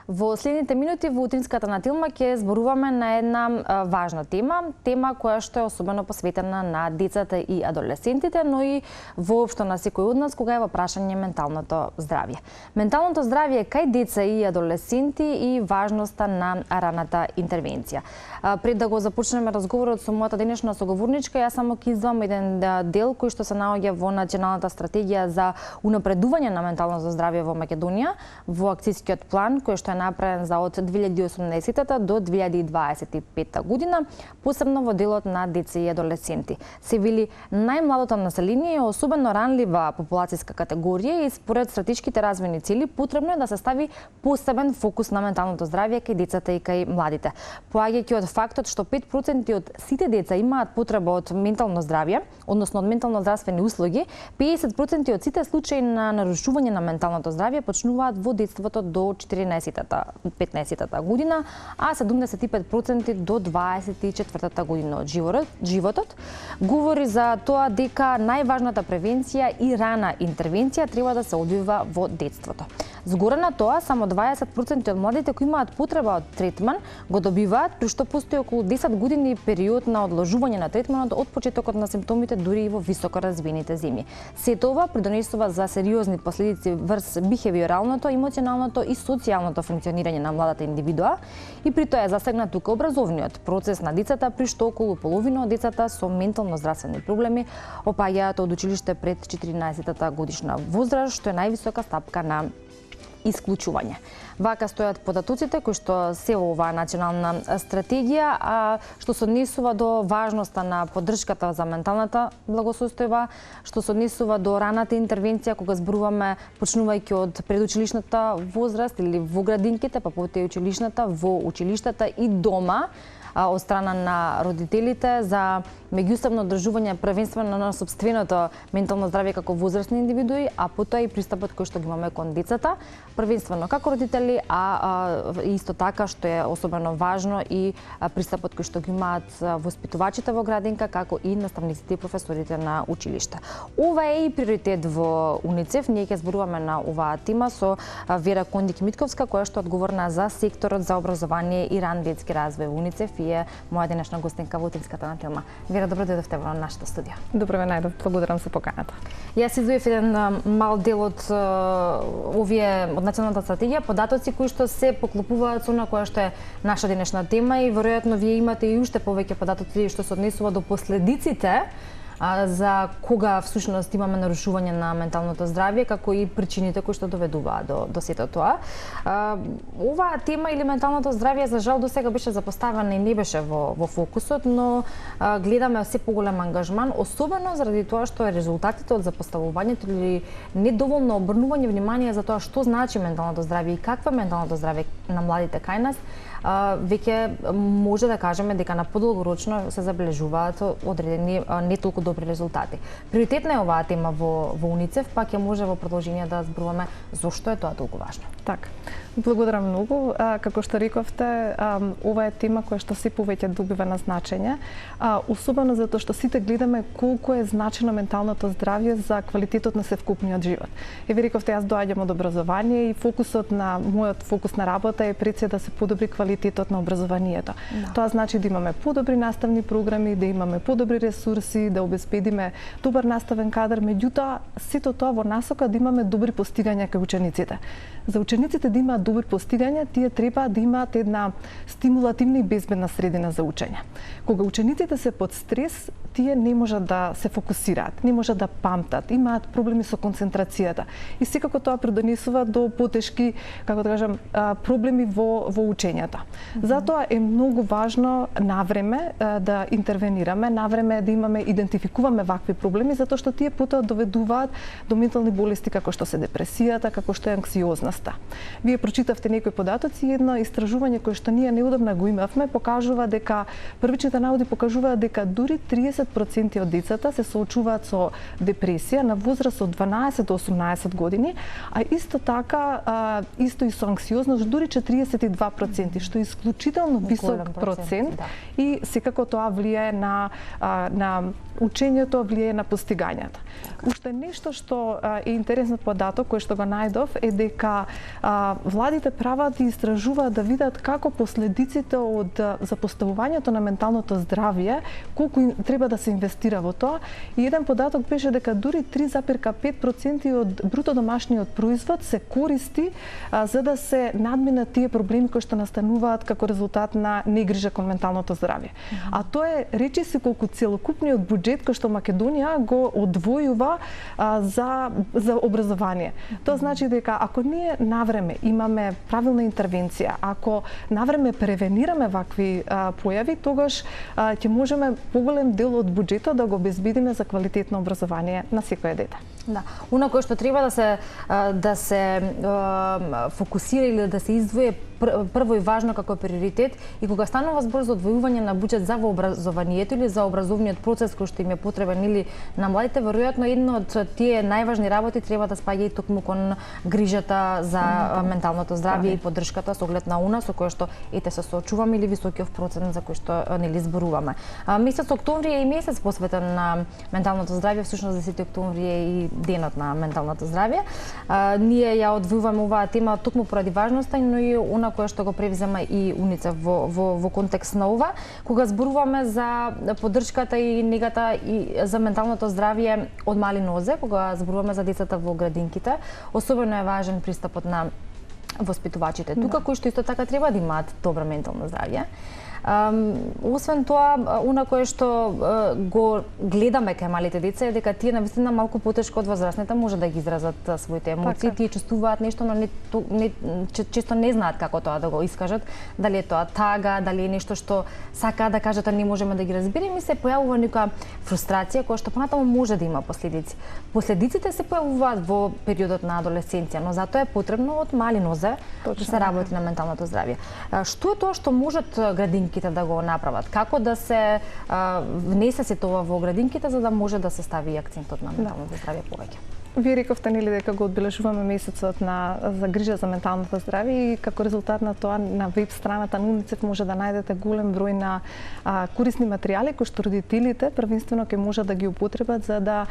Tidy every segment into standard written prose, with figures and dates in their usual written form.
Во следните минути во утринската на Тилма ќе зборуваме на една важна тема која што е особено посветена на децата и адолесцентите, но и воопшто на секој од нас кога е во прашање менталното здравје. Менталното здравје кај деца и адолесценти и важноста на раната интервенција. Пред да го започнеме разговорот со мојата денешна соговорничка, јас само ќе издвам еден дел кој што се наоѓа во Националната стратегија за унапредување на менталното здравје во Македонија, во акцискиот план кој што е направен за од 2018 до 2025 година, посебно во делот на деца и адолесценти. Се вели најмладото население е особено ранлива популацијска категорија и според стратешките развојни цели потребно е да се стави посебен фокус на менталното здравје кај децата и кај младите. Поаѓајќи од фактот што 5% од сите деца имаат потреба од ментално здравје, односно од ментално здравствени услуги, 50% од сите случаи на нарушување на менталното здравје почнуваат во детството до 14-15 година, а 75% до 24 година од животот. Говори за тоа дека најважната превенција и рана интервенција треба да се одвива во детството. Згоре на тоа, само 20% од младите кои имаат потреба од третман го добиваат, при што постои околу 10 години период на одложување на третманот од почетокот на симптомите дури и во високо развиените земји. Сето ова придонесува за сериозни последици врз бихевиоралното, емоционалното и социјалното функционирање на младата индивидуа и при тоа е засегнат тука образовниот процес на децата, при што околу половина од децата со ментално здравствени проблеми опаѓаат од училиште пред 14 годишна возраст, што е највисока стапка на исклучување. Вака стојат податоците кои што се во оваа национална стратегија, а што се однесува до важноста на поддршката за менталната благосостојба, што се однесува до раната интервенција кога зборуваме почнувајќи од предучилишната возраст или во градинките, па потоа и училишната, во училиштата и дома, од страна на родителите за меѓусебно одржување првенствено на сопственото ментално здравје како возрастни индивидуи, а потоа и пристапот кој што ги имаме кон децата, првенствено како родители, а исто така што е особено важно и пристапот кој што ги имаат воспитувачите во градинка, како и наставниците и професорите на училиште. Ова е и приоритет во УНИЦЕФ. Ние ќе зборуваме на оваа тема со Вера Кондик-Митковска, која што е одговорна за секторот за образование и ран детски развој во УНИЦЕФ и е моја денешна гостинка во утринската на Тилма. Вера, добро дојдовте во нашето студио. Добро ве најдов, благодарам за поканата. Јас издвоив еден мал дел од овие од националната стратегија, податоци кои што се поклопуваат со она која што е наша денешна тема и веројатно вие имате и уште повеќе податоци што се однесува до последиците за кога всушност имаме нарушување на менталното здравје, како и причините кои што доведуваат до сето тоа. Оваа тема или менталното здравје за жал досега беше запоставена и не беше во фокусот, но гледаме се поголем ангажман, особено заради тоа што резултатите од запоставувањето или недоволно обрнување внимание за тоа што значи менталното здравје и какво е менталното здравје на младите кај нас, веќе може да кажеме дека на подолгорочно се забележуваат одредени не толку добри резултати. Приоритетна е оваа тема во УНИЦЕФ, па ќе може во продолжение да зборуваме зошто е тоа толку важно. Така. Благодарам многу. Како што рековте, ова е тема која што се повеќе добива на значење, особено затоа што сите гледаме колку е значено менталното здравје за квалитетот на севкупниот живот. Ви рековте, јас доаѓам од образование и мојот фокус на работа е пред се да се подобри квалитетот на образованието. Тоа значи да имаме подобри наставни програми, да имаме подобри ресурси, да обезбедиме добар наставен кадар, меѓутоа сето тоа во насока да имаме добри постигања кај учениците. За учениците да имаат добри постигања, тие треба да имаат една стимулативна и безбедна средина за учење. Кога учениците се под стрес, тие не можат да се фокусираат, не можат да памтат, имаат проблеми со концентрацијата. И секако тоа придонесува до потешки, како да кажам, проблеми во учењето. Затоа е многу важно навреме да интервенираме, навреме да идентификуваме вакви проблеми, затоа што тие потоа доведуваат до ментални болести како што се депресијата, како што е анксиозноста. Вие прочитавте некои податоци, едно истражување кое што ние неодамна го имавме покажува дека првичните наоди покажуваат дека дури 30% од децата се соочуваат со депресија на возраст од 12 до 18 години, а исто така исто и со анксиозност дури 42%, што е исклучително висок процент и секако тоа влијае на учењето, влијае на постигањата. Уште нешто што е интересен податок кој што го најдов е дека владите прават и истражуваат да видат како последиците од запоставувањето на менталното здравје, колку треба да се инвестира во тоа. И еден податок беше дека дури 3,5% од бруто домашниот производ се користи за да се надминат тие проблеми кои што настануваат како резултат на негрижа кон менталното здравје. А тоа е речиси колку целокупниот буџет кој што Македонија го одвојува за образование. Тоа значи дека ако ние навреме имаме правилна интервенција, ако навреме превенираме вакви појави, тогаш ќе можеме поголем дел од буџетот да го обезбедиме за квалитетно образование на секое дете. Да, она кое што треба да се фокусира или да се издвои прво и важно како приоритет, и кога станува збор за одвојување на буџет за образованието или за образовниот процес кој што им е потребен или на младите, веројатно едно од тие најважни работи треба да спаѓа и токму кон грижата за менталното здравје и поддршката со оглед на она со кое што се соочуваме или високиот процент за кој што нели зборуваме. Месец октомври е и месец посветен на менталното здравје, всушност 10 октомври е и денот на менталното здравје. Ние ја одвојуваме оваа тема токму поради важноста, но и она кое што го превзема и УНИЦЕФ во контекст на ова, кога зборуваме за поддршката и негата и за менталното здравје од мали нозе, кога зборуваме за децата во градинките, особено е важен пристапот на воспитувачите тука, кои што исто така треба да имаат добро ментално здравје. Освен тоа, она кое што го гледаме кај малите деца е дека тие навистина малку потешко од возрастните може да ги изразат своите емоции, тие чувствуваат нешто, но често не знаат како тоа да го искажат, дали е тоа тага, дали е нешто што сакаат да кажат, а не можеме да ги разбереме, и се појавува нека фрустрација која што понатаму може да има последици. Последиците се појавуваат во периодот на адолесценција, но затоа е потребно од мали нозе да се работи на менталното здравје. Што е тоа што можат градинките да го направат? Како да се внесе се тоа во градинките за да може да се стави акцентот на менталното здравје повеќе? Вие рековте нели дека го одбележуваме месецот за грижа за менталното здравје и како резултат на тоа на веб страната на УНИЦЕФ може да најдете голем број на корисни материјали кои што родителите првенствено ќе можат да ги употребат за да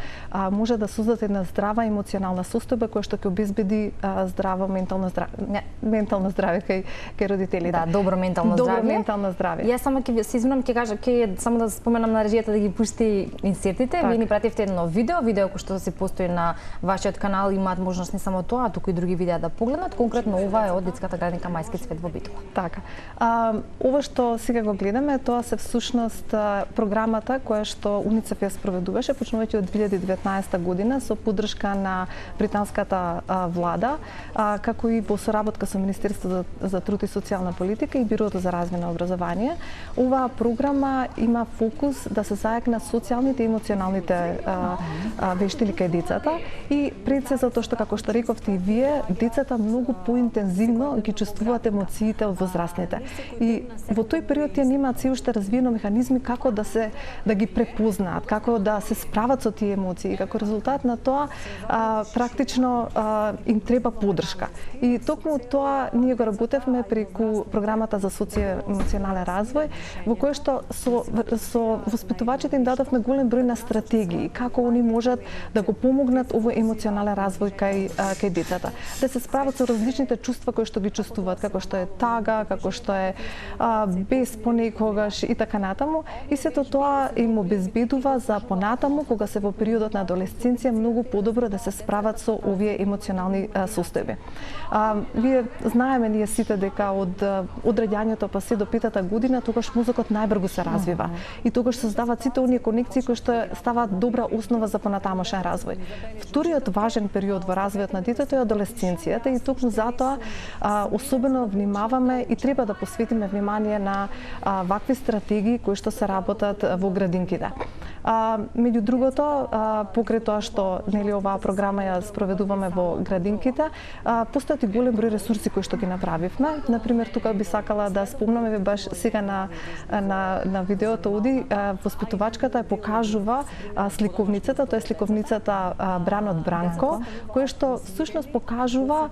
може да создадат една здрава емоционална состојба која што ќе обезбеди здраво ментално здравје кај родителите. Да, добро ментално здравје. Добро ментално здравје. Јас само ќе се извинам, ќе само да споменам на режијата да ги пушти инсертите. Вие ни пративте едно видео кој што се постои на вашиот канал, имаат можност не само тоа, туку и други видеа да погледнат. Конкретно ова е од детската градинка Мајски цвет во Битола. Така. Ова што сега го гледаме, тоа се всушност програмата која што УНИЦЕФ ја спроведуваше почнувајќи од 2019 година со поддршка на британската влада, како и во соработка со Министерството за труд и социјална политика и Бирото за развој на образование. Оваа програма има фокус да се зајакнат социјалните и емоционалните вештини кај децата. И пред се затоа што, како што рековте и вие, децата многу поинтензивно ги чувствуваат емоциите од возрастните. И во тој период тие немаат се уште развиено механизми како да ги препознаат, како да се справат со тие емоции. Како резултат на тоа, практично им треба поддршка. И токму тоа ние го работевме преку програмата за социјално-емоционален развој, во кој што со воспитувачите им дадовме голем број на стратегии, како они можат да го помогнат овој емоционален развој кај децата, да се справат со различните чувства кои што ги чувствуваат, како што е тага, како што е бес понекогаш и така натаму, и сето тоа им обезбедува за понатаму кога се во периодот на адолесценција многу подобро да се справат со овие емоционални состојби. Вие знаеме ние сите дека од раѓањето па се до 5-та година тогаш мозокот најбрзо се развива и тогаш создаваат сите оние конекции кои што ставаат добра основа за понатамошен развој. Вториот важен период во развојот на детето е адолесценцијата и токму затоа особено внимаваме и треба да посветиме внимание на вакви стратегии кои што се работат во градинките. Меѓу другото, покрај тоа што нели оваа програма ја спроведуваме во градинките, постојат и голем број ресурси кои што ги направивме. Например, тука би сакала да спомнаме баш сега на видеото оди воспитувачката покажува сликовницата, тоа е сликовницата Бран од Бранко, кој што всушност покажува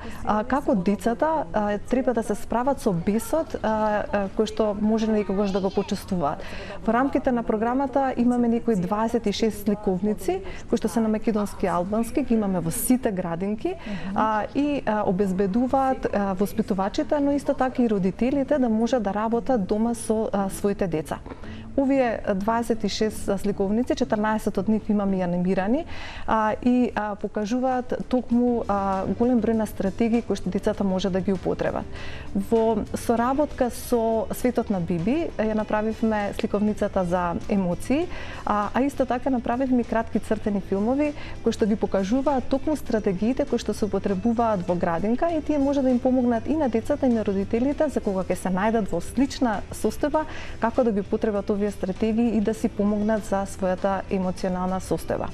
како децата треба да се справат со бесот кој што може некогаш да го почувствуваат. Во рамките на програмата имаме некои 26 сликовници кои што се на македонски и албански, ги имаме во сите градинки и обезбедуваат воспитувачите, но исто така и родителите да може да работат дома со своите деца. Овие 26 сликовници, 14 од нив имаме и анимирани и покажуваат токму голем број на стратегии кои што децата може да ги употребат. Во соработка со Светот на Биби ја направивме сликовницата за емоции, а исто така направивме кратки цртени филмови кои што ги покажуваат токму стратегиите кои што се употребуваат во градинка и тие може да им помогнат и на децата и на родителите за кога ќе се најдат во слична состојба како да ги употребат овие стратегии и да си помогнат за својата емоционална состојба.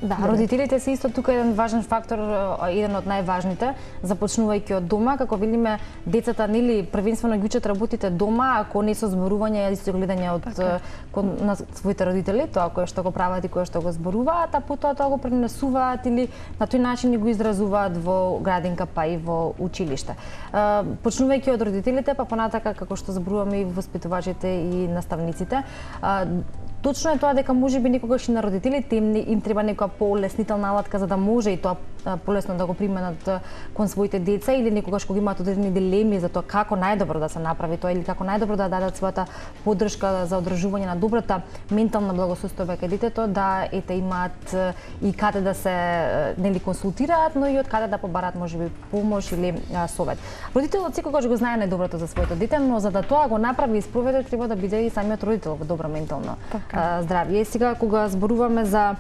Да, родителите се исто тука еден важен фактор, еден од најважните, започнувајќи од дома, како видиме децата нели првенствено ги учат работите дома, ако не со зборување или со гледање од на своите родители, тоа кое што го прават и кое што го зборуваат, а потоа тоа го пренесуваат или на тој начин го изразуваат во градинка па и во училиште. Почнувајќи од родителите, па понатака како што зборуваме и воспитувачите и наставниците, точно е тоа дека можеби некогаш и на родителите им треба некоја полеснителна алатка за да може и тоа полесно да го применат кон своите деца или некогаш кога имаат одредени дилеми за тоа како најдобро да се направи тоа или како најдобро да дадат својата поддршка за одржување на добрата ментална благосостојба кај детето, да имаат и каде да се нели консултираат, но и од каде да побараат можеби помош или совет. Родителот секогаш го знае најдоброто за своето дете, но за да тоа го направи и спроведе треба да биде и самиот родител во добро ментално здравје. Сега кога зборуваме за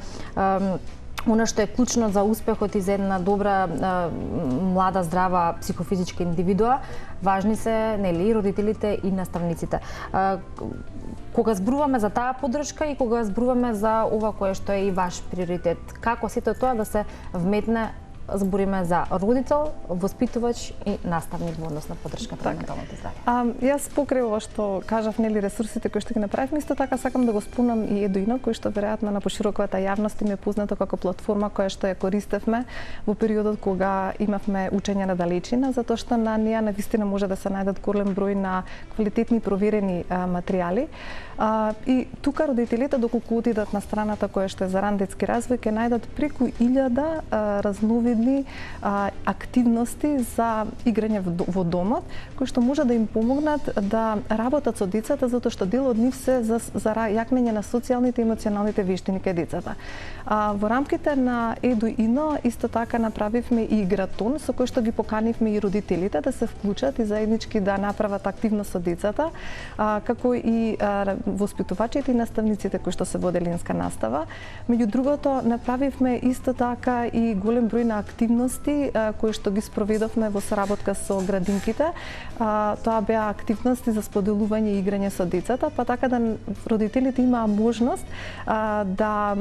она што е клучно за успехот и за една добра млада здрава психофизичка индивидуа, важни се нели родителите и наставниците. Кога зборуваме за таа поддршка и кога зборуваме за ова кое што е и ваш приоритет, како сето тоа да се вметне, збориме за родител, воспитувач и наставник во однос на поддршката на менталното здравје. Јас покрај ова што кажав, нели ресурсите кои што ги направивме, исто така сакам да го спомнам и Едуино, кој што веројатно на пошироковата јавност им е познато како платформа која што ја користевме во периодот кога имавме учење на далечина, затоа што на неа навистина може да се најдат голем број на квалитетни проверени материјали. И тука родителите доколку отидат на страната која што е за ран детски развој, ќе најдат преку 1000 разновидни активности за играње во домот, кои што може да им помогнат да работат со децата, затоа што дел од нив се за јакнење на социјалните и емоционалните вештини кај децата. Во рамките на Едуино исто така направивме и игратон со кој што ги поканивме и родителите да се вклучат и заеднички да направат активност со децата, како и воспитувачите и наставниците кои што се во деленска настава. Меѓу другото, направивме исто така и голем број на активности кои што ги спроведовме во соработка со градинките. Тоа беа активности за споделување и играње со децата, па така да родителите имаа можност да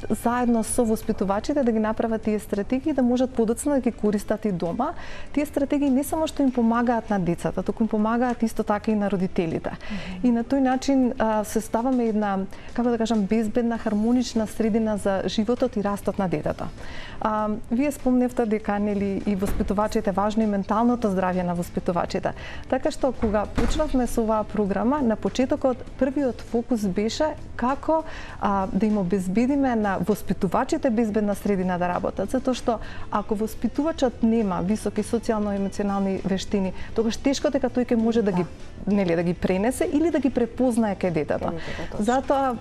заедно со воспитувачите да ги направат тие стратегии да можат подоцна да ги користат и дома. Тие стратегии не само што им помагаат на децата, туку им помагаат исто така и на родителите. И на тој начин се ставаме една, како да кажам, безбедна, хармонична средина за животот и растот на детето. Вие спомневте дека нели и воспитувачите важно и менталното здравје на воспитувачите. Така што кога почнавме со оваа програма, на почетокот првиот фокус беше како да им обезбедиме на воспитувачите безбедна средина да работат, затоа што ако воспитувачот нема високи социјално-емоционални вештини, тогаш тешко дека тој ќе може да ги нели да ги пренесе или да ги препознае кај детето. Затоа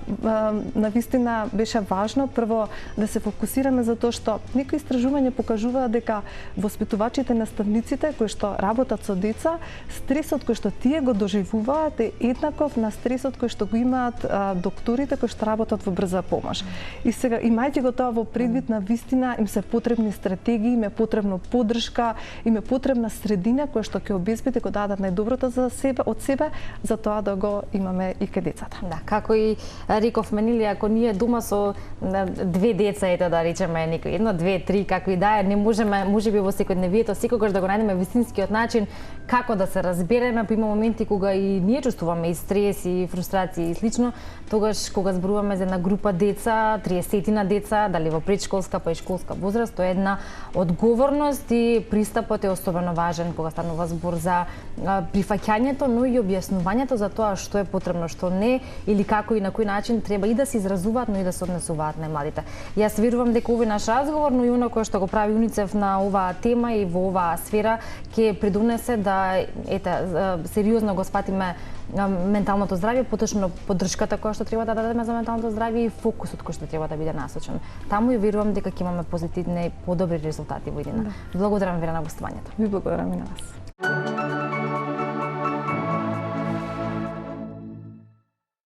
навистина беше важно прво да се фокусираме затоа што некои истражувања покажуваат дека воспитувачите, наставниците кои што работат со деца, стресот кој што тие го доживуваат е еднаков на стресот кој што го имаат докторите кои што работат во брза помош. И сега имајќи го тоа во предвид, на вистина им се потребни стратегии, им е потребно поддршка, им е потребна средина која што ќе обезбеди го дадат најдоброто за себе од себе, за тоа да го имаме и кај децата. Да, како и рековме, нели, ако ние дома со две деца, ете да речеме некој 1, 2, 3 игри, како и да е, не можеме, можеби во секојдневието секогаш да го најдеме вистинскиот начин како да се разбереме, па има моменти кога и ние чувствуваме и стрес и фрустрација и слично, тогаш кога зборуваме за една група деца, 30 на деца, дали во предшколска па и школска возраст, тоа е една одговорност и пристапот е особено важен кога станува збор за прифаќањето, но и објаснувањето за тоа што е потребно, што не, или како и на кој начин треба и да се изразуваат, но и да се однесуваат најмладите. Јас верувам дека овој наш разговор, но и оно кое што го прави УНИЦЕФ на оваа тема и во оваа сфера ќе придонесе да сериозно го спатиме менталното здравје, поточно поддршката која што треба да дадеме за менталното здравје и фокусот кој што треба да биде насочен. Таму и верувам дека ќе имаме позитивни и подобри резултати во иднина. Благодарам ви на гостувањето. Ви благодарам и на вас.